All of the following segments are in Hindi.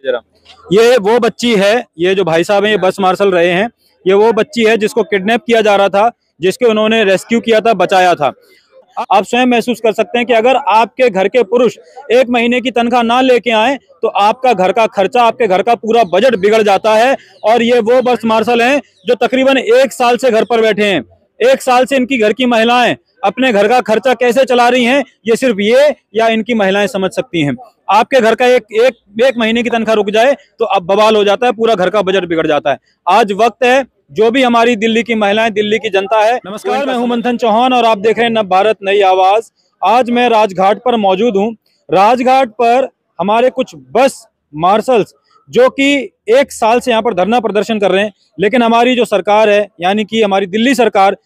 जरा, ये वो बच्ची है, ये जो भाई साहब हैं ये बस मार्शल रहे हैं, ये वो बच्ची है जिसको किडनैप किया जा रहा था, जिसके उन्होंने रेस्क्यू किया था, बचाया था। आप स्वयं महसूस कर सकते हैं कि अगर आपके घर के पुरुष 1 महीने की तनख्वाह ना लेके आए तो आपका घर का खर्चा, आपके घर का पूरा बजट बिगड़ जाता है। और ये वो बस मार्शल हैं जो तकरीबन 1 साल से घर पर बैठे हैं। 1 साल से इनकी घर की महिलाएं अपने घर का खर्चा कैसे चला रही हैं, ये सिर्फ ये या इनकी महिलाएं समझ सकती हैं। आपके घर का एक महीने की तनख्वाह रुक जाए तो अब बवाल हो जाता है, पूरा घर का बजट बिगड़ जाता है। आज वक्त है, जो भी हमारी दिल्ली की महिलाएं, दिल्ली की जनता है। नमस्कार, मैं हूं मंथन चौहान और आप देख रहे हैं नव भारत नई आवाज। आज मैं राजघाट पर मौजूद हूं। राजघाट पर हमारे कुछ बस मार्शल्स जो कि 1 साल से यहाँ पर धरना प्रदर्शन कर रहे हैं, लेकिन हमारी जो सरकार है, यानी कि हमारी दिल्ली सरकार,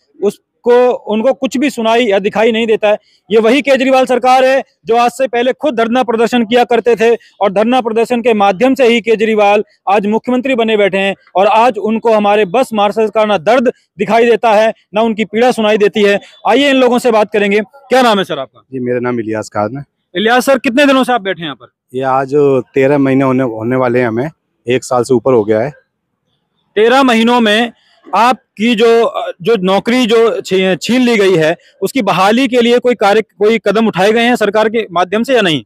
उनको कुछ भी सुनाई या दिखाई नहीं देता है। ये वही केजरीवाल सरकार है जो आज से पहले खुद धरना प्रदर्शन किया करते थे और धरना प्रदर्शन के माध्यम से ही केजरीवाल आज मुख्यमंत्री बने बैठे हैं। और आज उनको हमारे बस मार्शल का ना दर्द दिखाई देता है, ना उनकी पीड़ा सुनाई देती है। आइए इन लोगों से बात करेंगे। क्या नाम है सर आपका? जी, मेरा नाम इलियास खान है। इलियास सर, कितने दिनों से आप बैठे हैं यहाँ पर? ये आज 13 महीने होने वाले हैं, हमें 1 साल से ऊपर हो गया है। 13 महीनों में आपकी जो नौकरी जो छीन ली गई है, उसकी बहाली के लिए कोई कदम उठाए गए हैं सरकार के माध्यम से या नहीं?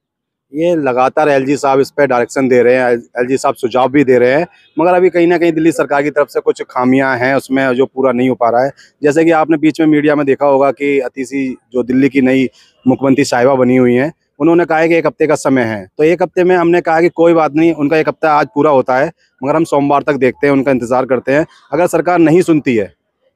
ये लगातार एलजी साहब इस पे डायरेक्शन दे रहे हैं, एलजी साहब सुझाव भी दे रहे हैं, मगर अभी कहीं ना कहीं दिल्ली सरकार की तरफ से कुछ खामियां हैं उसमें, जो पूरा नहीं हो पा रहा है। जैसे कि आपने बीच में मीडिया में देखा होगा कि अतिशी जो दिल्ली की नई मुख्यमंत्री साहिबा बनी हुई हैं, उन्होंने कहा है कि 1 हफ्ते का समय है। तो 1 हफ्ते में हमने कहा कि कोई बात नहीं, उनका 1 हफ्ता आज पूरा होता है, मगर हम सोमवार तक देखते हैं, उनका इंतजार करते हैं। अगर सरकार नहीं सुनती है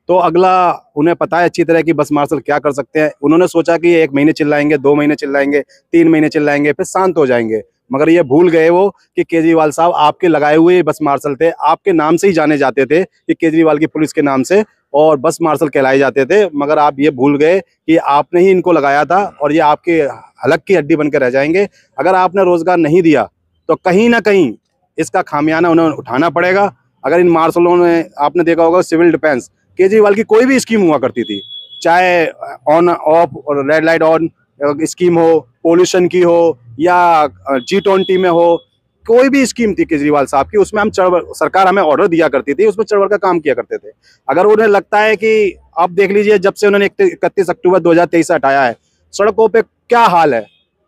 तो अगला, उन्हें पता है अच्छी तरह कि बस मार्शल क्या कर सकते हैं। उन्होंने सोचा कि 1 महीने चिल्लाएंगे, 2 महीने चिल्लाएंगे, 3 महीने चिल्लाएंगे, फिर शांत हो जाएंगे। मगर ये भूल गए वो कि केजरीवाल साहब आपके लगाए हुए बस मार्शल थे, आपके नाम से ही जाने जाते थे कि केजरीवाल की पुलिस के नाम से, और बस मार्शल कहलाए जाते थे। मगर आप ये भूल गए कि आपने ही इनको लगाया था और ये आपके हलक की हड्डी बनकर रह जाएंगे। अगर आपने रोजगार नहीं दिया तो कहीं ना कहीं इसका खामियाना उन्हें उठाना पड़ेगा। अगर इन मार्शलों ने, आपने देखा होगा सिविल डिफेंस, केजरीवाल की कोई भी स्कीम हुआ करती थी, चाहे ऑन ऑफ और रेड लाइट ऑन स्कीम हो, पोल्यूशन की हो या G20 में हो, कोई भी स्कीम थी केजरीवाल साहब की, उसमें हम सरकार हमें ऑर्डर दिया करती थी, उसमें चढ़ का काम किया करते थे। अगर उन्हें लगता है कि, आप देख लीजिए जब से उन्होंने 31 अक्टूबर 2023 से हटाया है, सड़कों पे क्या हाल है,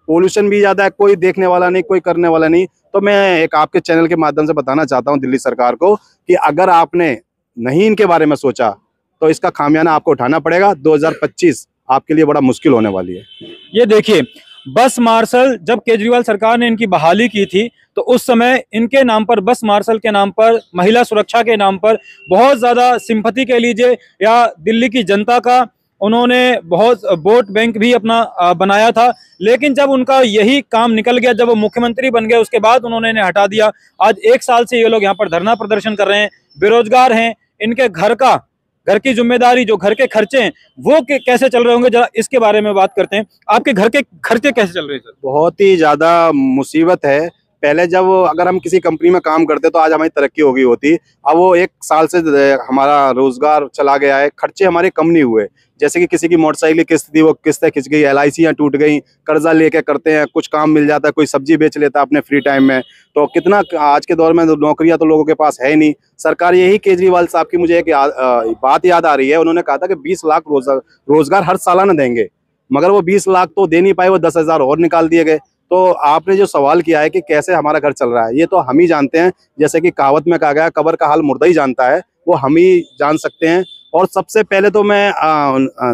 पोल्यूशन भी ज्यादा है, कोई देखने वाला नहीं, कोई करने वाला नहीं। तो मैं एक आपके चैनल के माध्यम से बताना चाहता हूँ दिल्ली सरकार को कि अगर आपने नहीं इनके बारे में सोचा तो इसका खामियाना आपको उठाना पड़ेगा। 2025 आपके लिए बड़ा मुश्किल होने वाली है। ये देखिए, बस मार्शल जब केजरीवाल सरकार ने इनकी बहाली की थी तो उस समय इनके नाम पर, बस मार्शल के नाम पर, महिला सुरक्षा के नाम पर बहुत ज्यादा सिंपैथी कह लीजिए या दिल्ली की जनता का उन्होंने बहुत वोट बैंक भी अपना बनाया था। लेकिन जब उनका यही काम निकल गया, जब वो मुख्यमंत्री बन गए, उसके बाद उन्होंने इन्हें हटा दिया। आज 1 साल से ये लोग यहाँ पर धरना प्रदर्शन कर रहे हैं, बेरोजगार हैं। इनके घर की जिम्मेदारी, जो घर के खर्चे हैं, वो कैसे चल रहे होंगे, जरा इसके बारे में बात करते हैं। आपके घर के खर्चे कैसे चल रहे हैं सर? बहुत ही ज्यादा मुसीबत है। पहले जब अगर हम किसी कंपनी में काम करते तो आज हमारी तरक्की हो गई होती। अब वो 1 साल से हमारा रोजगार चला गया है, खर्चे हमारे कम नहीं हुए। जैसे कि किसी की मोटरसाइकिल की किस्त थी, वो किस्तें खिंच गई, LIC टूट गई, कर्जा लेके करते हैं, कुछ काम मिल जाता है, कोई सब्जी बेच लेता है अपने फ्री टाइम में। तो कितना, आज के दौर में नौकरियां तो लोगों के पास है ही नहीं। सरकार, यही केजरीवाल साहब की मुझे एक बात याद आ रही है, उन्होंने कहा था कि 20 लाख रोजगार हर सालाना देंगे, मगर वो 20 लाख तो दे नहीं पाए, वो 10,000 और निकाल दिए गए। तो आपने जो सवाल किया है कि कैसे हमारा घर चल रहा है, ये तो हम ही जानते हैं। जैसे कि कहावत में कहा गया, कब्र का हाल मुर्दा ही जानता है, वो हम ही जान सकते हैं। और सबसे पहले तो मैं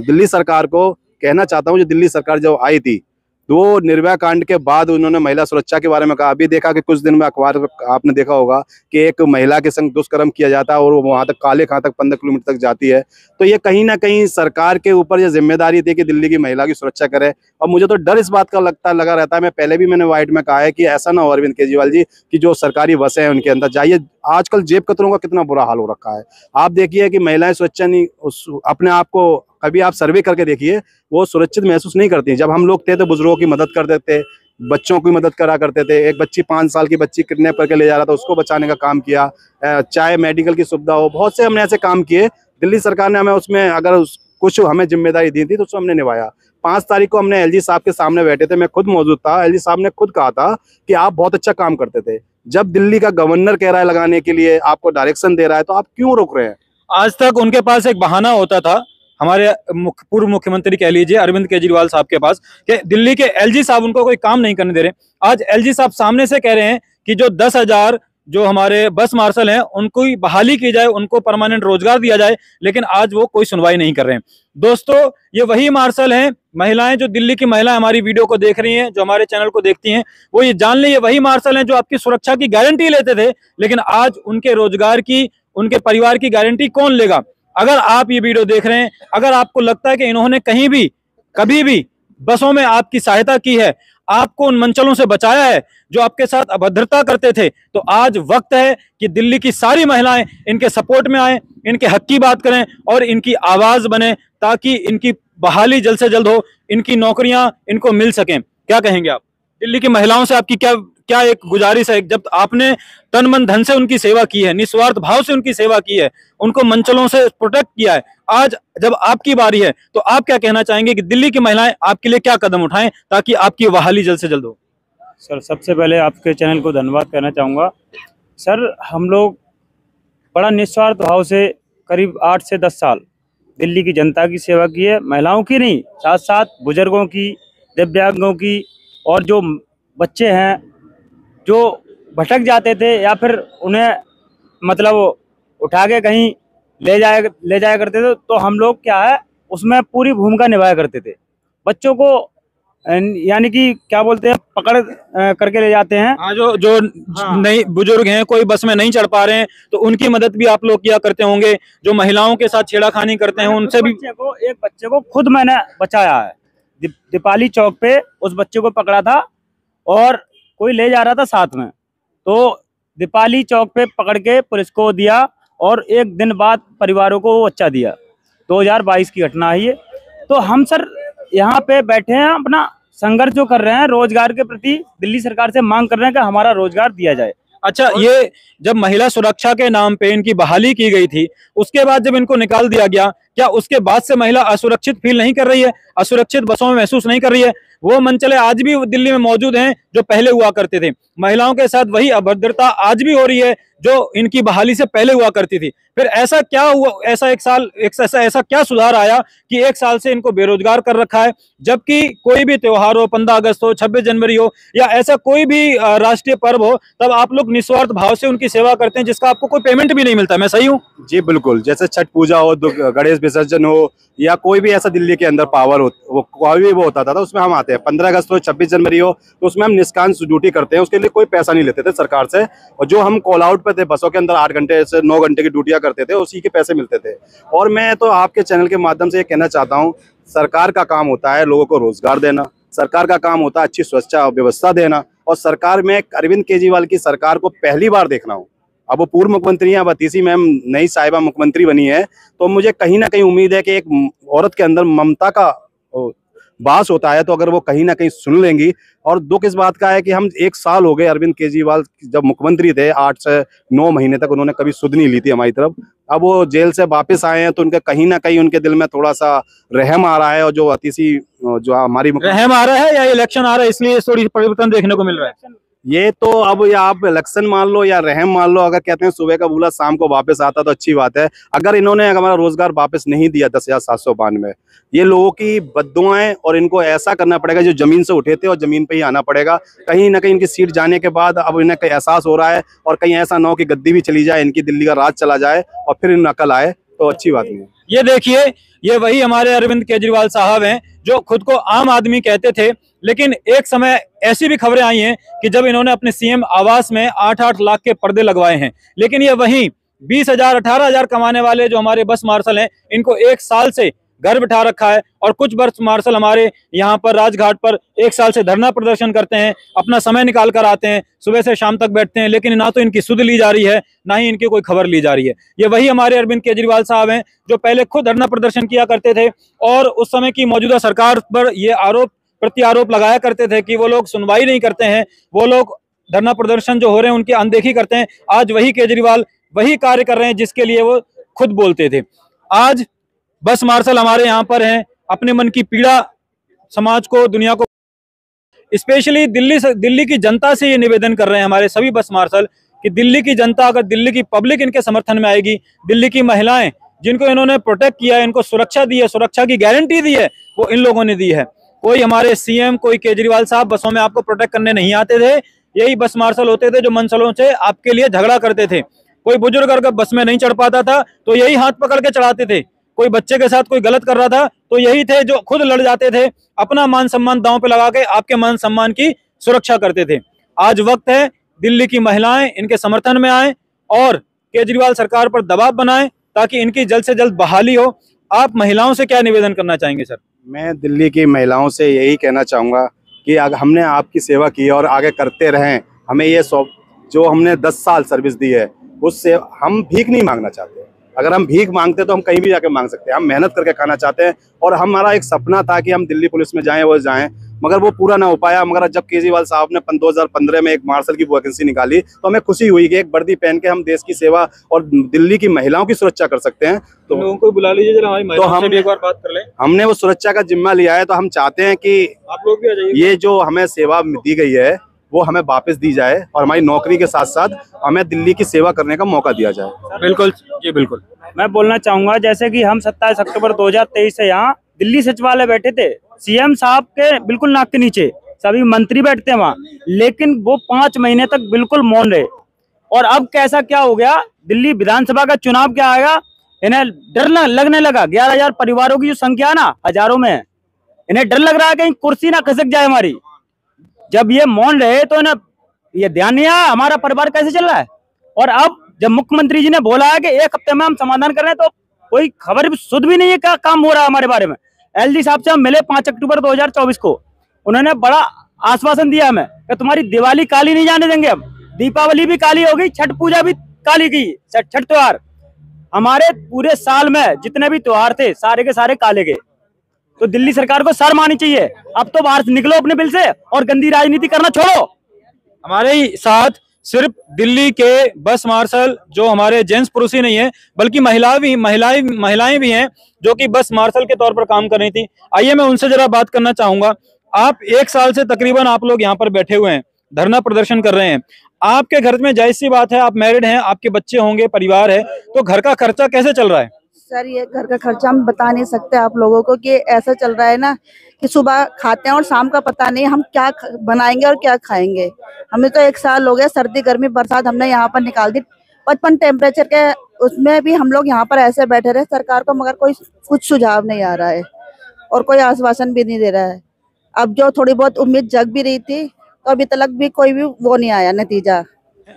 दिल्ली सरकार को कहना चाहता हूँ, जो दिल्ली सरकार जो आई थी, वो निर्भया कांड के बाद उन्होंने महिला सुरक्षा के बारे में कहा। अभी देखा कि कुछ दिन में अखबार आपने देखा होगा कि एक महिला के संग दुष्कर्म किया जाता है और वो वहां तक, काले खां तक 15 किलोमीटर तक जाती है। तो ये कहीं ना कहीं सरकार के ऊपर ये जिम्मेदारी थी कि दिल्ली की महिला की सुरक्षा करे। और मुझे तो डर इस बात का लगा रहता है, मैं पहले भी मैंने वाइट में कहा है कि ऐसा ना हो अरविंद केजरीवाल जी कि जो सरकारी बसें हैं उनके अंदर जाइए, आजकल जेब कतरों का कितना बुरा हाल हो रखा है। आप देखिए कि महिलाएं सुरक्षा नहीं, अपने आप को कभी आप सर्वे करके देखिए, वो सुरक्षित महसूस नहीं करती। जब हम लोग थे तो बुजुर्गों की मदद करते थे, बच्चों की मदद करा करते थे। एक बच्ची 5 साल की बच्ची किडनैप करके ले जा रहा था, उसको बचाने का काम किया। चाहे मेडिकल की सुविधा हो, बहुत से हमने ऐसे काम किए। दिल्ली सरकार ने हमें उसमें, अगर कुछ हमें जिम्मेदारी दी थी तो उसको हमने निभाया। 5 तारीख को हमने एलजी साहब के सामने बैठे थे, मैं खुद मौजूद था। एलजी साहब ने खुद कहा था कि आप बहुत अच्छा काम करते थे। जब दिल्ली का गवर्नर कह रहा है लगाने के लिए, आपको डायरेक्शन दे रहा है, तो आप क्यों रोक रहे हैं? आज तक उनके पास एक बहाना होता था, हमारे पूर्व मुख्यमंत्री कह लीजिए अरविंद केजरीवाल साहब के पास, कि दिल्ली के एलजी साहब उनको कोई काम नहीं करने दे रहे। आज एलजी साहब सामने से कह रहे हैं कि जो 10,000 जो हमारे बस मार्शल हैं उनको बहाली की जाए, उनको परमानेंट रोजगार दिया जाए, लेकिन आज वो कोई सुनवाई नहीं कर रहे हैं। दोस्तों, ये वही मार्शल हैं, महिलाएं जो दिल्ली की महिलाएं हमारी वीडियो को देख रही हैं, जो हमारे चैनल को देखती हैं, वो ये जान ले, ये वही मार्शल हैं जो आपकी सुरक्षा की गारंटी लेते थे, लेकिन आज उनके रोजगार की, उनके परिवार की गारंटी कौन लेगा? अगर आप ये वीडियो देख रहे हैं, अगर आपको लगता है कि इन्होंने कहीं भी कभी भी बसों में आपकी सहायता की है, आपको उन मंचलों से बचाया है जो आपके साथ अभद्रता करते थे, तो आज वक्त है कि दिल्ली की सारी महिलाएं इनके सपोर्ट में आए, इनके हक की बात करें और इनकी आवाज बने, ताकि इनकी बहाली जल्द से जल्द हो, इनकी नौकरियां इनको मिल सकें। क्या कहेंगे आप? दिल्ली की महिलाओं से आपकी क्या क्या एक गुजारिश है? जब आपने तन मन धन से उनकी सेवा की है, निस्वार्थ भाव से उनकी सेवा की है, उनको मंचलों से प्रोटेक्ट किया है, आज जब आपकी बारी है तो आप क्या कहना चाहेंगे कि दिल्ली की महिलाएं आपके लिए क्या कदम उठाएं ताकि आपकी बहाली जल्द से जल्द हो? सर, सबसे पहले आपके चैनल को धन्यवाद कहना चाहूँगा। सर, हम लोग बड़ा निस्वार्थ भाव से करीब 8 से 10 साल दिल्ली की जनता की सेवा की है, महिलाओं की नहीं, साथ साथ बुजुर्गों की, दिव्यांगों की, और जो बच्चे हैं जो भटक जाते थे या फिर उन्हें मतलब उठा के कहीं ले जाया करते थे, तो हम लोग क्या है उसमें पूरी भूमिका निभाया करते थे। बच्चों को यानी कि क्या बोलते हैं, पकड़ करके ले जाते हैं। हाँ, जो हाँ। नई बुजुर्ग हैं, कोई बस में नहीं चढ़ पा रहे हैं, तो उनकी मदद भी आप लोग किया करते होंगे। जो महिलाओं के साथ छेड़खानी करते हैं उनसे भी। एक बच्चे को खुद मैंने बचाया है। दीपाली चौक पे उस बच्चे को पकड़ा था और कोई ले जा रहा था साथ में, तो दीपाली चौक पे पकड़ के पुलिस को दिया और एक दिन बाद परिवारों को वो बच्चा दिया। 2022 की घटना है ये। तो हम सर यहाँ पे बैठे हैं, अपना संघर्ष जो कर रहे हैं रोजगार के प्रति, दिल्ली सरकार से मांग कर रहे हैं कि हमारा रोजगार दिया जाए। अच्छा, ये जब महिला सुरक्षा के नाम पे इनकी बहाली की गई थी, उसके बाद जब इनको निकाल दिया गया, क्या उसके बाद से महिला असुरक्षित फील नहीं कर रही है, असुरक्षित बसों में महसूस नहीं कर रही है? वो मंचले आज भी दिल्ली में मौजूद हैं जो पहले हुआ करते थे। महिलाओं के साथ वही अभद्रता आज भी हो रही है जो इनकी बहाली से पहले हुआ करती थी। फिर ऐसा क्या हुआ, ऐसा क्या सुधार आया कि 1 साल से इनको बेरोजगार कर रखा है? जबकि कोई भी त्योहार हो, 15 अगस्त हो, 26 जनवरी हो, या ऐसा कोई भी राष्ट्रीय पर्व हो, तब आप लोग निस्वार्थ भाव से उनकी सेवा करते हैं, जिसका आपको कोई पेमेंट भी नहीं मिलता। मैं सही हूँ? जी बिल्कुल। जैसे छठ पूजा हो, गणेश विसर्जन हो, या कोई भी ऐसा दिल्ली के अंदर पावर हो, वो कोई भी वो होता था, उसमें हम आते हैं। 15 अगस्त हो, 26 जनवरी हो, तो उसमें हम निष्काम ड्यूटी करते हैं, उसके लिए कोई पैसा नहीं लेते थे सरकार से। और जो हम कॉल आउट पे थे, बसों के अंदर 8 घंटे से 9 घंटे की ड्यूटियां करते थे, उसी के पैसे मिलते थे। और मैं तो आपके चैनल के माध्यम से ये कहना चाहता हूँ, सरकार का काम होता है लोगों को रोजगार देना, सरकार का काम होता है अच्छी सुरक्षा व्यवस्था देना, और सरकार में अरविंद केजरीवाल की सरकार को पहली बार देखना हो। अब वो पूर्व मुख्यमंत्री हैं, अब अतीसी मैम नई साहिबा मुख्यमंत्री बनी है, तो मुझे कहीं ना कहीं उम्मीद है कि एक औरत के अंदर ममता का बास होता है, तो अगर वो कहीं ना कहीं सुन लेंगी। और दुख इस बात का है कि हम 1 साल हो गए, अरविंद केजरीवाल जब मुख्यमंत्री थे 8 से 9 महीने तक उन्होंने कभी सुध नहीं ली थी हमारी तरफ। अब वो जेल से वापस आए हैं, तो उनके कहीं ना कहीं उनके दिल में थोड़ा सा रहम आ रहा है। और जो अतीसी जो हमारी रहम आ रहा है या इलेक्शन आ रहा है, इसलिए थोड़ी परिवर्तन देखने को मिल रहा है? ये तो अब या आप इलेक्शन मान लो या रहम मान लो, अगर कहते हैं सुबह का बुला शाम को वापस आता तो अच्छी बात है। अगर इन्होंने हमारा रोजगार वापस नहीं दिया 10,792, ये लोगों की बद्दुआएं, और इनको ऐसा करना पड़ेगा जो जमीन से उठे थे और जमीन पे ही आना पड़ेगा। कहीं ना कहीं इनकी सीट जाने के बाद अब इन्हें एहसास हो रहा है, और कहीं ऐसा ना हो कि गद्दी भी चली जाए, इनकी दिल्ली का राज चला जाए और फिर इन अकल आए, तो अच्छी बात नहीं है। ये देखिए, ये वही हमारे अरविंद केजरीवाल साहब हैं जो खुद को आम आदमी कहते थे, लेकिन एक समय ऐसी भी खबरें आई हैं कि जब इन्होंने अपने सीएम आवास में 8-8 लाख के पर्दे लगवाए हैं। लेकिन ये वही 20,000 18,000 कमाने वाले जो हमारे बस मार्शल हैं, इनको 1 साल से घर बिठा रखा है। और कुछ बस मार्शल हमारे यहाँ पर राजघाट पर 1 साल से धरना प्रदर्शन करते हैं, अपना समय निकाल कर आते हैं, सुबह से शाम तक बैठते हैं, लेकिन ना तो इनकी सुध ली जा रही है, ना ही इनकी कोई खबर ली जा रही है। ये वही हमारे अरविंद केजरीवाल साहब हैं जो पहले खुद धरना प्रदर्शन किया करते थे और उस समय की मौजूदा सरकार पर ये प्रत्यारोप लगाया करते थे कि वो लोग सुनवाई नहीं करते हैं, वो लोग धरना प्रदर्शन जो हो रहे हैं उनकी अनदेखी करते हैं। आज वही केजरीवाल वही कार्य कर रहे हैं जिसके लिए वो खुद बोलते थे। आज बस मार्शल हमारे यहाँ पर हैं, अपने मन की पीड़ा समाज को, दुनिया को, स्पेशली दिल्ली की जनता से ये निवेदन कर रहे हैं हमारे सभी बस मार्शल कि दिल्ली की जनता, अगर दिल्ली की पब्लिक इनके समर्थन में आएगी, दिल्ली की महिलाएं जिनको इन्होंने प्रोटेक्ट किया है, इनको सुरक्षा दी है, सुरक्षा की गारंटी दी है, वो इन लोगों ने दी है। कोई हमारे सीएम, कोई केजरीवाल साहब बसों में आपको प्रोटेक्ट करने नहीं आते थे। यही बस मार्शल होते थे जो मंसलों से आपके लिए झगड़ा करते थे। कोई बुजुर्ग अगर बस में नहीं चढ़ पाता था तो यही हाथ पकड़ के चढ़ाते थे। कोई बच्चे के साथ कोई गलत कर रहा था तो यही थे जो खुद लड़ जाते थे, अपना मान सम्मान दांव पे लगा के आपके मान सम्मान की सुरक्षा करते थे। आज वक्त है दिल्ली की महिलाएं इनके समर्थन में आए और केजरीवाल सरकार पर दबाव बनाएं ताकि इनकी जल्द से जल्द बहाली हो। आप महिलाओं से क्या निवेदन करना चाहेंगे सर? मैं दिल्ली की महिलाओं से यही कहना चाहूँगा कि हमने आपकी सेवा की और आगे करते रहें। हमें ये जो हमने 10 साल सर्विस दी है उससे हम भीख नहीं मांगना चाहते। अगर हम भीख मांगते तो हम कहीं भी जाके मांग सकते हैं। हम मेहनत करके खाना चाहते हैं और हमारा एक सपना था कि हम दिल्ली पुलिस में जाएं, वो जाएं, मगर वो पूरा ना हो पाया। मगर जब केजरीवाल साहब ने 2015 में एक मार्शल की वैकेंसी निकाली तो हमें खुशी हुई कि एक वर्दी पहन के हम देश की सेवा और दिल्ली की महिलाओं की सुरक्षा कर सकते हैं। तो लोगों को बुला लीजिए जरा, हमारी महिलाओं से भी एक बार बात कर लें। हमने वो सुरक्षा का जिम्मा लिया है, तो हम चाहते हैं कि आप लोग भी आ जाइए। ये जो हमें सेवा दी गई है वो हमें वापस दी जाए और हमारी नौकरी के साथ साथ हमें दिल्ली की सेवा करने का मौका दिया जाए। बिल्कुल जी, बिल्कुल। मैं बोलना चाहूंगा जैसे कि हम 27 अक्टूबर 2023 से यहाँ दिल्ली सचिवालय बैठे थे, सीएम साहब के बिल्कुल नाक के नीचे सभी मंत्री बैठते हैं वहाँ, लेकिन वो 5 महीने तक बिल्कुल मौन रहे। और अब कैसा क्या हो गया, दिल्ली विधानसभा का चुनाव क्या आएगा, इन्हें डर लगने लगा। 11,000 परिवारों की जो संख्या ना हजारों में, इन्हें डर लग रहा है कहीं कुर्सी ना खिसक जाए हमारी। जब ये मौन रहे तो ना ये ध्यान नहीं आया हमारा परिवार कैसे चल रहा है। और अब जब मुख्यमंत्री जी ने बोला है कि 1 हफ्ते में हम समाधान कर रहे हैं, तो कोई खबर भी शुद्ध भी नहीं है क्या काम हो रहा है हमारे बारे में। एलजी साहब से हम मिले 5 अक्टूबर 2024 को, उन्होंने बड़ा आश्वासन दिया हमें कि तुम्हारी दिवाली काली नहीं जाने देंगे। अब दीपावली भी काली हो गई, छठ पूजा भी काली की, छठ त्योहार, हमारे पूरे साल में जितने भी त्योहार थे सारे के सारे काले गए। तो दिल्ली सरकार को शर्म आनी चाहिए। अब तो बाहर निकलो अपने बिल से और गंदी राजनीति करना छोड़ो। हमारे साथ सिर्फ दिल्ली के बस मार्शल जो हमारे जेंट्स पुरुष ही नहीं है बल्कि महिलाएं भी हैं जो कि बस मार्शल के तौर पर काम कर रही थी। आइए मैं उनसे जरा बात करना चाहूंगा। आप 1 साल से तकरीबन आप लोग यहाँ पर बैठे हुए हैं, धरना प्रदर्शन कर रहे हैं। आपके घर में जाहिर सी बात है आप मैरिड हैं, आपके बच्चे होंगे, परिवार है, तो घर का खर्चा कैसे चल रहा है? सर ये घर का खर्चा हम बता नहीं सकते आप लोगों को कि ऐसा चल रहा है ना कि सुबह खाते हैं और शाम का पता नहीं हम क्या बनाएंगे और क्या खाएंगे। हमें तो 1 साल हो गया, सर्दी गर्मी बरसात हमने यहाँ पर निकाल दी। 55 टेम्परेचर के उसमें भी हम लोग यहाँ पर ऐसे बैठे रहे सरकार को, मगर कोई कुछ सुझाव नहीं आ रहा है और कोई आश्वासन भी नहीं दे रहा है। अब जो थोड़ी बहुत उम्मीद जग भी रही थी तो अभी तक भी कोई भी वो नहीं आया नतीजा।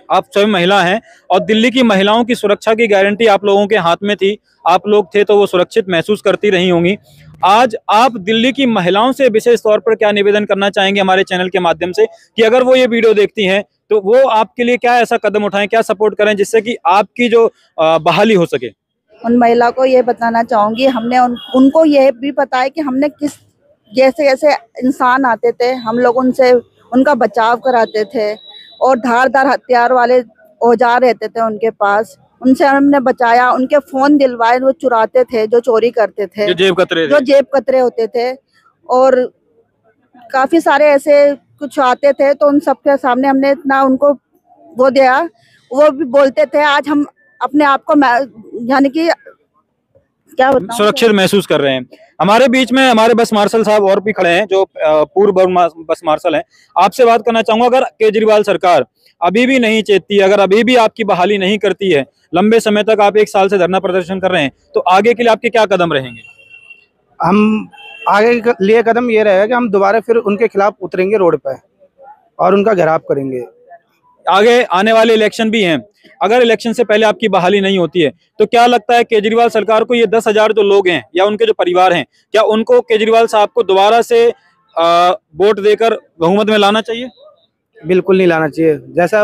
आप स्वयं महिला हैं और दिल्ली की महिलाओं की सुरक्षा की गारंटी आप लोगों के हाथ में थी, आप लोग थे तो वो सुरक्षित महसूस करती रही होंगी। आज आप दिल्ली की महिलाओं से विशेष तौर पर क्या निवेदन करना चाहेंगे हमारे चैनल के माध्यम से कि अगर वो ये वीडियो देखती हैं तो वो आपके लिए क्या ऐसा कदम उठाएं, क्या सपोर्ट करें जिससे कि आपकी जो बहाली हो सके? उन महिला को ये बताना चाहूंगी, हमने उनको ये भी पता है कि हमने किस जैसे जैसे इंसान आते थे हम लोग उनसे उनका बचाव कराते थे और धारदार हथियार वाले औजार रहते थे उनके पास, उनसे हमने बचाया। उनके फोन दिलवाए, वो चुराते थे, जो चोरी करते थे, जो जेब कतरे होते थे। और काफी सारे ऐसे कुछ आते थे तो उन सबके सामने हमने इतना उनको वो दिया, वो भी बोलते थे आज हम अपने आप को यानी कि क्या बताऊं, सुरक्षित महसूस कर रहे हैं। हमारे बीच में हमारे बस मार्शल साहब और भी खड़े हैं जो पूर्व बस मार्शल हैं। आपसे बात करना चाहूंगा, अगर केजरीवाल सरकार अभी भी नहीं चेतती, अगर अभी भी आपकी बहाली नहीं करती है, लंबे समय तक आप 1 साल से धरना प्रदर्शन कर रहे हैं, तो आगे के लिए आपके क्या कदम रहेंगे? हम आगे के लिए कदम ये रहेगा कि हम दोबारा फिर उनके खिलाफ उतरेंगे रोड पे और उनका घेराव करेंगे। आगे आने वाले इलेक्शन भी हैं, अगर इलेक्शन से पहले आपकी बहाली नहीं होती है तो क्या लगता है केजरीवाल सरकार को ये 10,000 जो लोग हैं या उनके जो परिवार हैं, क्या उनको केजरीवाल साहब को दोबारा से वोट देकर बहुमत में लाना चाहिए? बिल्कुल नहीं लाना चाहिए। जैसा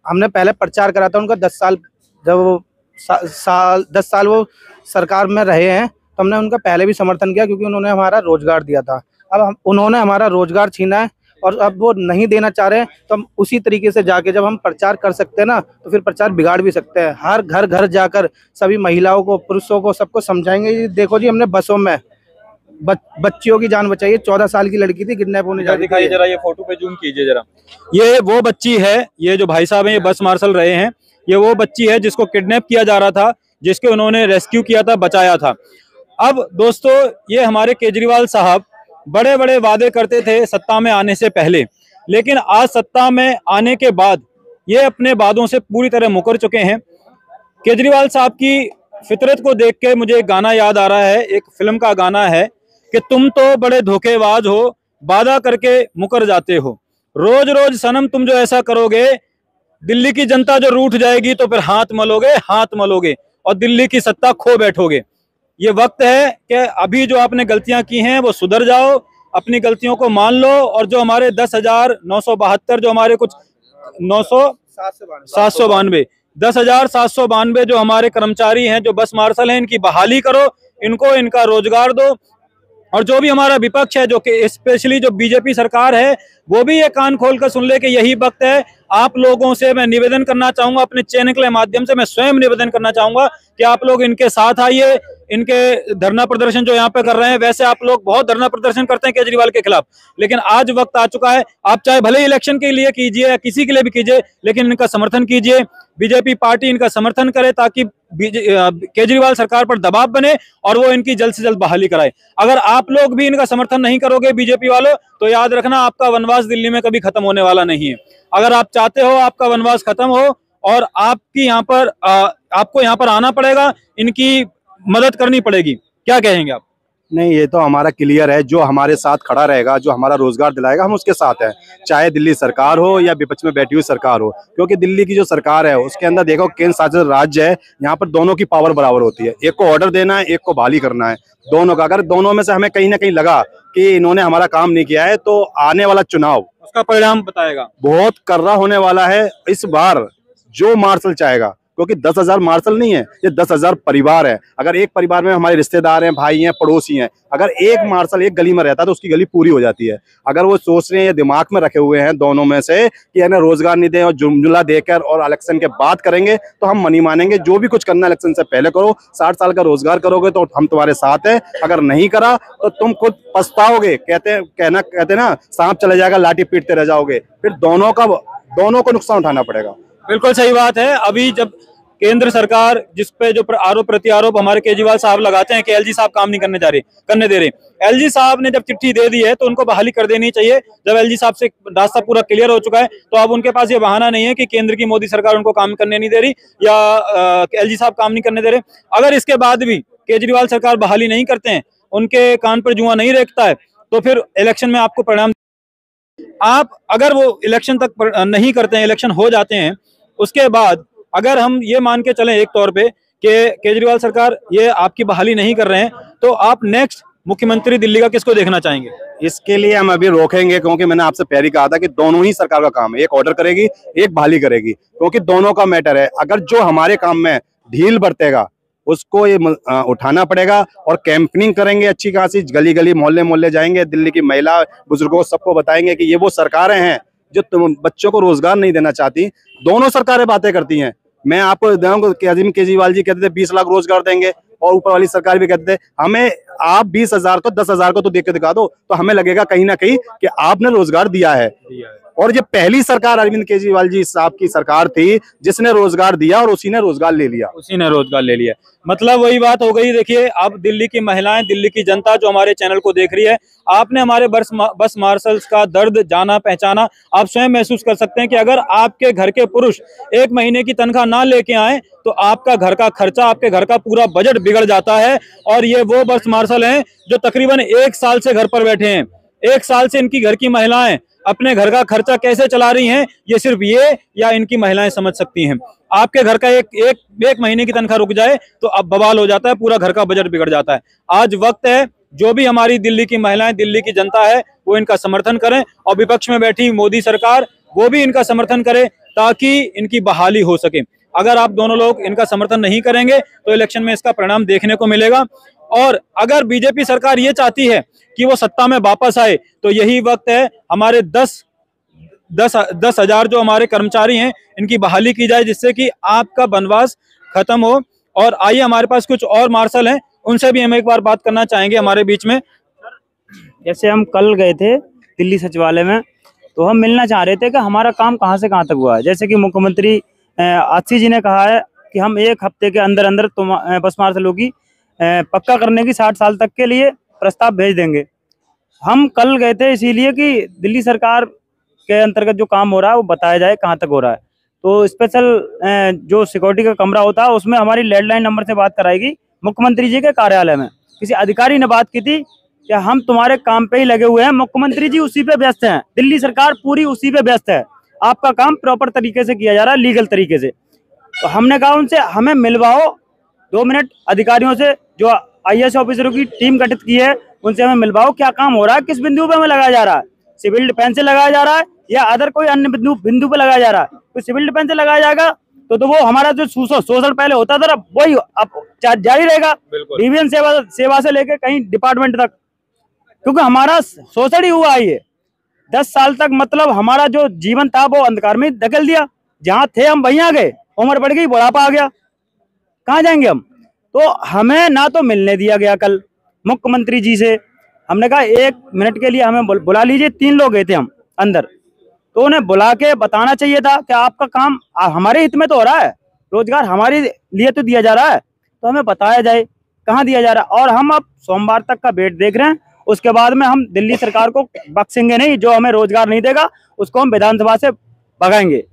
हमने पहले प्रचार करा था उनका 10 साल, जब 10 साल वो सरकार में रहे हैं तो हमने उनका पहले भी समर्थन किया क्योंकि उन्होंने हमारा रोजगार दिया था। अब उन्होंने हमारा रोजगार छीना है और अब वो नहीं देना चाह रहे हैं, तो हम उसी तरीके से जाके जब हम प्रचार कर सकते हैं ना तो फिर प्रचार बिगाड़ भी सकते हैं। हर घर घर जाकर सभी महिलाओं को, पुरुषों को, सबको समझाएंगे। देखो जी, हमने बसों में बच्चियों की जान बचाई है। 14 साल की लड़की थी, किडनैप होने जा रही दिखाइए थी। जरा, ये फोटो पे जूम कीजिए जरा। ये वो बच्ची है, ये जो भाई साहब हैं ये बस मार्शल रहे हैं, ये वो बच्ची है जिसको किडनैप किया जा रहा था, जिसके उन्होंने रेस्क्यू किया था, बचाया था। अब दोस्तों, ये हमारे केजरीवाल साहब बड़े बड़े वादे करते थे सत्ता में आने से पहले, लेकिन आज सत्ता में आने के बाद ये अपने वादों से पूरी तरह मुकर चुके हैं। केजरीवाल साहब की फितरत को देख के मुझे एक गाना याद आ रहा है, एक फिल्म का गाना है कि तुम तो बड़े धोखेबाज हो, वादा करके मुकर जाते हो, रोज रोज सनम तुम जो ऐसा करोगे, दिल्ली की जनता जो रूठ जाएगी तो फिर हाथ मलोगे और दिल्ली की सत्ता खो बैठोगे। ये वक्त है कि अभी जो आपने गलतियां की हैं वो सुधर जाओ, अपनी गलतियों को मान लो, और जो हमारे 10,972 जो हमारे कुछ 10,792 जो हमारे कर्मचारी हैं, जो बस मार्शल हैं, इनकी बहाली करो, इनको इनका रोजगार दो। और जो भी हमारा विपक्ष है, जो कि स्पेशली जो बीजेपी सरकार है, वो भी ये कान खोल कर सुन ले कि यही वक्त है। आप लोगों से मैं निवेदन करना चाहूंगा, अपने चैनल के माध्यम से मैं स्वयं निवेदन करना चाहूंगा कि आप लोग इनके साथ आइए। इनके धरना प्रदर्शन जो यहाँ पे कर रहे हैं, वैसे आप लोग बहुत धरना प्रदर्शन करते हैं केजरीवाल के खिलाफ, लेकिन आज वक्त आ चुका है, आप चाहे भले इलेक्शन के लिए कीजिए या किसी के लिए भी कीजिए, लेकिन इनका समर्थन कीजिए। बीजेपी पार्टी इनका समर्थन करे ताकि केजरीवाल सरकार पर दबाव बने और वो इनकी जल्द से जल्द बहाली कराए। अगर आप लोग भी इनका समर्थन नहीं करोगे बीजेपी वालों, तो याद रखना आपका वनवास दिल्ली में कभी खत्म होने वाला नहीं है। अगर आप चाहते हो आपका वनवास खत्म हो और आपकी यहाँ पर आपको यहाँ पर आना पड़ेगा, इनकी मदद करनी पड़ेगी। क्या कहेंगे आप? नहीं, ये तो हमारा क्लियर है, जो हमारे साथ खड़ा रहेगा, जो हमारा रोजगार दिलाएगा, हम उसके साथ हैं, चाहे दिल्ली सरकार हो या विपक्ष में बैठी हुई सरकार हो। क्योंकि दिल्ली की जो सरकार है उसके अंदर देखो केंद्र शासित राज्य है, यहाँ पर दोनों की पावर बराबर होती है। एक को ऑर्डर देना है, एक को बहाली करना है, दोनों का। अगर दोनों में से हमें कहीं ना कहीं लगा कि इन्होंने हमारा काम नहीं किया है, तो आने वाला चुनाव उसका परिणाम बताएगा। बहुत कर्रा होने वाला है इस बार। जो मार्शल चाहेगा, क्योंकि 10,000 मार्शल नहीं है, ये 10,000 परिवार है। अगर एक परिवार में हमारे रिश्तेदार हैं, भाई हैं, पड़ोसी हैं, अगर एक मार्शल एक गली में रहता है तो उसकी गली पूरी हो जाती है। अगर वो सोच रहे हैं, दिमाग में रखे हुए हैं दोनों में से कि हमें रोजगार नहीं दें और जुमला देकर और इलेक्शन के बाद करेंगे, तो हम नहीं मानेंगे। जो भी कुछ करना इलेक्शन से पहले करो। 60 साल का रोजगार करोगे तो हम तुम्हारे साथ हैं, अगर नहीं करा तो तुम खुद पछताओगे। कहते ना, सांप चले जाएगा लाठी पीटते रह जाओगे। फिर दोनों को नुकसान उठाना पड़ेगा। बिल्कुल सही बात है। अभी जब केंद्र सरकार जिस पे जो आरोप प्रत्यारोप हमारे केजरीवाल साहब लगाते हैं कि एलजी साहब काम नहीं करने दे रहे, एलजी साहब ने जब चिट्ठी दे दी है तो उनको बहाली कर देनी चाहिए। जब एलजी साहब से रास्ता पूरा क्लियर हो चुका है तो अब उनके पास ये बहाना नहीं है कि केंद्र की मोदी सरकार उनको काम करने नहीं दे रही या एलजी साहब काम नहीं करने दे रहे। अगर इसके बाद भी केजरीवाल सरकार बहाली नहीं करते हैं, उनके कान पर जुआ नहीं रेखता है, तो फिर इलेक्शन में आपको परिणाम, आप अगर वो इलेक्शन तक नहीं करते हैं, इलेक्शन हो जाते हैं, उसके बाद अगर हम ये मान के चलें एक तौर पे कि केजरीवाल सरकार ये आपकी बहाली नहीं कर रहे हैं, तो आप नेक्स्ट मुख्यमंत्री दिल्ली का किसको देखना चाहेंगे? इसके लिए हम अभी रोकेंगे, क्योंकि मैंने आपसे पहले कहा था कि दोनों ही सरकार का काम है, एक ऑर्डर करेगी, एक बहाली करेगी, क्योंकि दोनों का मैटर है। अगर जो हमारे काम में ढील बरतेगा उसको ये उठाना पड़ेगा, और कैंपेनिंग करेंगे अच्छी खासी, गली गली मोहल्ले मोहल्ले जाएंगे, दिल्ली की महिला बुजुर्गों सबको बताएंगे कि ये वो सरकारें हैं जो तुम बच्चों को रोजगार नहीं देना चाहती। दोनों सरकारें बातें करती हैं। मैं आपको बताऊं कि अजीम केजरीवाल जी कहते थे 20 लाख रोजगार देंगे, और ऊपर वाली सरकार भी कहते थे हमें आप 20,000 तो 10,000 को तो देख के दिखा दो, तो हमें लगेगा कहीं ना कहीं कि आपने रोजगार दिया है। और ये पहली सरकार अरविंद केजरीवाल जी साहब की सरकार थी जिसने रोजगार दिया, और उसी ने रोजगार ले लिया। मतलब वही बात हो गई। देखिए, अब दिल्ली की महिलाएं, दिल्ली की जनता जो हमारे चैनल को देख रही है, आपने हमारे बस मार्शल्स का दर्द जाना पहचाना। आप स्वयं महसूस कर सकते हैं कि अगर आपके घर के पुरुष 1 महीने की तनख्वाह ना लेके आए तो आपका घर का खर्चा, आपके घर का पूरा बजट बिगड़ जाता है। और ये वो बस मार्शल हैं जो तकरीबन 1 साल से घर पर बैठे हैं। 1 साल से इनकी घर की महिलाएं अपने घर का खर्चा कैसे चला रही हैं, ये सिर्फ ये या इनकी महिलाएं समझ सकती हैं। आपके घर का एक महीने की तनख्वाह रुक जाए तो अब बवाल हो जाता है, पूरा घर का बजट बिगड़ जाता है। आज वक्त है, जो भी हमारी दिल्ली की महिलाएं, दिल्ली की जनता है, वो इनका समर्थन करें, और विपक्ष में बैठी मोदी सरकार वो भी इनका समर्थन करे ताकि इनकी बहाली हो सके। अगर आप दोनों लोग इनका समर्थन नहीं करेंगे तो इलेक्शन में इसका परिणाम देखने को मिलेगा। और अगर बीजेपी सरकार ये चाहती है कि वो सत्ता में वापस आए, तो यही वक्त है, हमारे 10,000 जो हमारे कर्मचारी हैं इनकी बहाली की जाए, जिससे कि आपका वनवास खत्म हो। और आइए, हमारे पास कुछ और मार्शल हैं, उनसे भी हम एक बार बात करना चाहेंगे। हमारे बीच में जैसे हम कल गए थे दिल्ली सचिवालय में, तो हम मिलना चाह रहे थे कि हमारा काम कहाँ से कहाँ तक हुआ है। जैसे कि मुख्यमंत्री आशी जी ने कहा है कि हम 1 हफ्ते के अंदर अंदर बस मार्शलों की पक्का करने की 60 साल तक के लिए प्रस्ताव भेज देंगे। हम कल गए थे इसीलिए कि दिल्ली सरकार के अंतर्गत जो काम हो रहा है वो बताया जाए कहाँ तक हो रहा है। तो स्पेशल जो सिक्योरिटी का कमरा होता है उसमें हमारी लैंडलाइन नंबर से बात कराएगी मुख्यमंत्री जी के कार्यालय में। किसी अधिकारी ने बात की थी कि हम तुम्हारे काम पे ही लगे हुए हैं, मुख्यमंत्री जी उसी पे व्यस्त हैं, दिल्ली सरकार पूरी उसी पे व्यस्त है, आपका काम प्रॉपर तरीके से किया जा रहा है, लीगल तरीके से। तो हमने कहा उनसे हमें मिलवाओ 2 मिनट, अधिकारियों से जो IAS ऑफिसरों की टीम गठित की है उनसे हमें मिलवाओ, क्या काम हो रहा है, किस बिंदु पे हमें लगाया जा रहा है, सिविल डिफेंस से लगाया जा रहा है या अदर कोई अन्य बिंदु पे लगाया जा रहा है। तो सिविल डिफेंस से लगाया जाएगा तो वो हमारा जो शोषण पहले होता था वही अब जारी रहेगा, डिवीजन सेवा से लेकर कहीं डिपार्टमेंट तक, क्योंकि हमारा शोषण ही हुआ है ये 10 साल तक। मतलब हमारा जो जीवन था वो अंधकार में धकेल दिया, जहाँ थे हम वहीं आ गए, उम्र बढ़ गई, बुढ़ापा आ गया, कहाँ जाएंगे हम। तो हमें ना तो मिलने दिया गया कल मुख्यमंत्री जी से, हमने कहा 1 मिनट के लिए हमें बुला लीजिए, 3 लोग गए थे हम अंदर, तो उन्हें बुला के बताना चाहिए था कि आपका काम हमारे हित में तो हो रहा है, रोजगार हमारे लिए तो दिया जा रहा है, तो हमें बताया जाए कहाँ दिया जा रहा है। और हम अब सोमवार तक का वेट देख रहे हैं, उसके बाद में हम दिल्ली सरकार को बख्शेंगे नहीं, जो हमें रोजगार नहीं देगा उसको हम विधानसभा से भगाएंगे।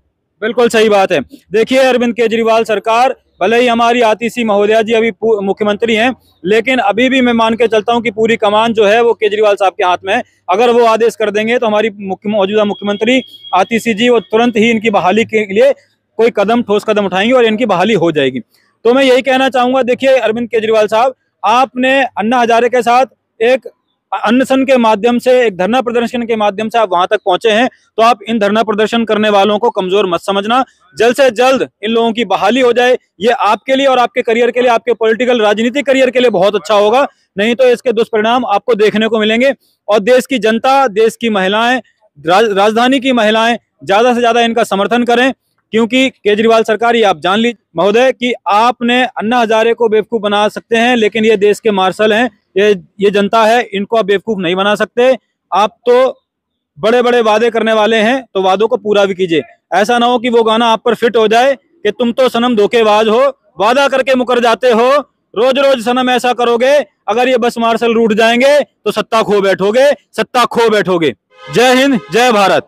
बिल्कुल सही बात है। देखिए अरविंद केजरीवाल सरकार, भले ही हमारी आतिशी महोदया जी अभी मुख्यमंत्री हैं, लेकिन अभी भी मैं मान के चलता हूं कि पूरी कमान जो है वो केजरीवाल साहब के हाथ में है। अगर वो आदेश कर देंगे तो हमारी मौजूदा मुख्यमंत्री आतिशी जी वो तुरंत ही इनकी बहाली के लिए कोई ठोस कदम उठाएंगे और इनकी बहाली हो जाएगी। तो मैं यही कहना चाहूंगा, देखिए अरविंद केजरीवाल साहब, आपने अन्ना हजारे के साथ एक अनशन के माध्यम से, एक धरना प्रदर्शन के माध्यम से आप वहां तक पहुंचे हैं, तो आप इन धरना प्रदर्शन करने वालों को कमजोर मत समझना। जल्द से जल्द इन लोगों की बहाली हो जाए, ये आपके लिए और आपके करियर के लिए, आपके पॉलिटिकल राजनीतिक करियर के लिए बहुत अच्छा होगा। नहीं तो इसके दुष्परिणाम आपको देखने को मिलेंगे। और देश की जनता, देश की महिलाएं, राजधानी की महिलाएं ज्यादा से ज्यादा इनका समर्थन करें, क्योंकि केजरीवाल सरकार, ये आप जान लीजिए महोदय कि आपने अन्ना हजारे को बेवकूफ बना सकते हैं, लेकिन ये देश के मार्शल हैं, ये जनता है, इनको आप बेवकूफ नहीं बना सकते। आप तो बड़े बड़े वादे करने वाले हैं, तो वादों को पूरा भी कीजिए। ऐसा ना हो कि वो गाना आप पर फिट हो जाए कि तुम तो सनम धोखेबाज हो, वादा करके मुकर जाते हो, रोज रोज सनम ऐसा करोगे, अगर ये बस मार्शल रूठ जाएंगे तो सत्ता खो बैठोगे, सत्ता खो बैठोगे। जय हिंद, जय भारत।